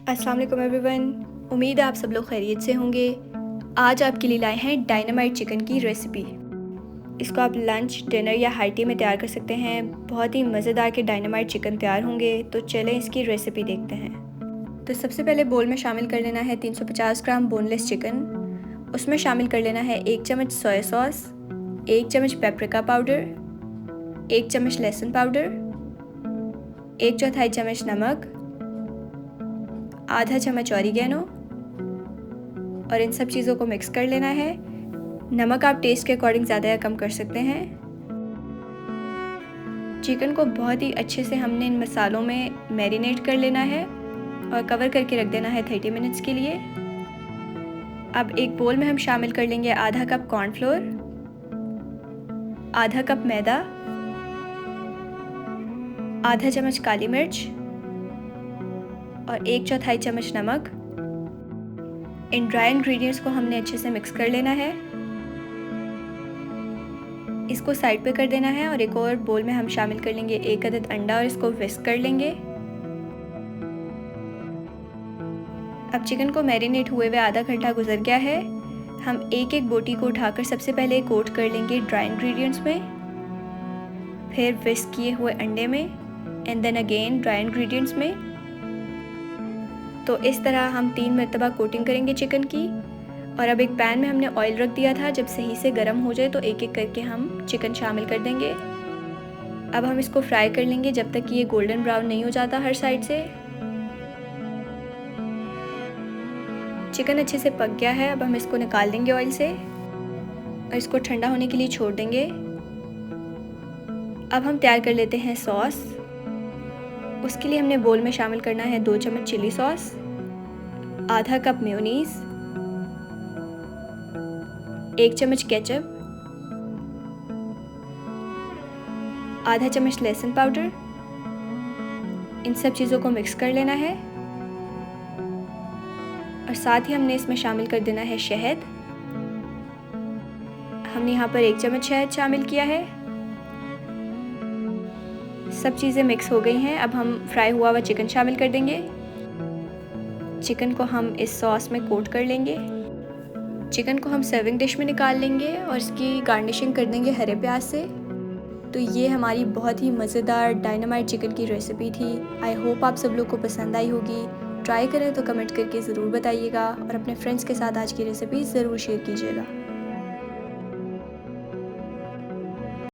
अस्सलाम वालेकुम एवरीवन। उम्मीद है आप सब लोग खैरियत से होंगे। आज आपके लिए लाए हैं डायनामाइट चिकन की रेसिपी। इसको आप लंच, डिनर या हाई टी में तैयार कर सकते हैं। बहुत ही मज़ेदार के डायनामाइट चिकन तैयार होंगे। तो चलें इसकी रेसिपी देखते हैं। तो सबसे पहले बोल में शामिल कर लेना है 350 ग्राम बोनलेस चिकन। उसमें शामिल कर लेना है 1 चम्मच सोया सॉस, 1 चम्मच पेपरिका पाउडर, 1 चम्मच लहसुन पाउडर, 1/4 चम्मच नमक, आधा चम्मच ऑरिगेनो और इन सब चीज़ों को मिक्स कर लेना है। नमक आप टेस्ट के अकॉर्डिंग ज़्यादा या कम कर सकते हैं। चिकन को बहुत ही अच्छे से हमने इन मसालों में मैरिनेट कर लेना है और कवर करके रख देना है 30 मिनट्स के लिए। अब एक बोल में हम शामिल कर लेंगे आधा कप कॉर्नफ्लोर, आधा कप मैदा, आधा चम्मच काली मिर्च और 1/4 चम्मच नमक। इन ड्राई इंग्रेडिएंट्स को हमने अच्छे से मिक्स कर लेना है। इसको साइड पे कर देना है और एक और बोल में हम शामिल कर लेंगे 1 अदद अंडा और इसको विस्क कर लेंगे। अब चिकन को मैरिनेट हुए हुए आधा घंटा गुजर गया है। हम एक एक बोटी को उठाकर सबसे पहले कोट कर लेंगे ड्राई इंग्रेडिएंट्स में, फिर विस्क किए हुए अंडे में and then again dry ingredients में। तो इस तरह हम 3 मरतबा कोटिंग करेंगे चिकन की। और अब एक पैन में हमने ऑयल रख दिया था। जब सही से गर्म हो जाए तो एक एक करके हम चिकन शामिल कर देंगे। अब हम इसको फ्राई कर लेंगे जब तक कि ये गोल्डन ब्राउन नहीं हो जाता हर साइड से। चिकन अच्छे से पक गया है। अब हम इसको निकाल देंगे ऑयल से और इसको ठंडा होने के लिए छोड़ देंगे। अब हम तैयार कर लेते हैं सॉस। उसके लिए हमने बोल में शामिल करना है 2 चम्मच चिली सॉस, आधा कप मेयोनीज, 1 चम्मच केचप, आधा चम्मच लहसुन पाउडर। इन सब चीज़ों को मिक्स कर लेना है और साथ ही हमने इसमें शामिल कर देना है शहद। हमने यहाँ पर 1 चम्मच शहद शामिल किया है। सब चीज़ें मिक्स हो गई हैं। अब हम फ्राई हुआ हुआ चिकन शामिल कर देंगे। चिकन को हम इस सॉस में कोट कर लेंगे। चिकन को हम सर्विंग डिश में निकाल लेंगे और इसकी गार्निशिंग कर देंगे हरे प्याज से। तो ये हमारी बहुत ही मज़ेदार डायनामाइट चिकन की रेसिपी थी। आई होप आप सब लोग को पसंद आई होगी। ट्राई करें तो कमेंट करके ज़रूर बताइएगा और अपने फ्रेंड्स के साथ आज की रेसिपी ज़रूर शेयर कीजिएगा।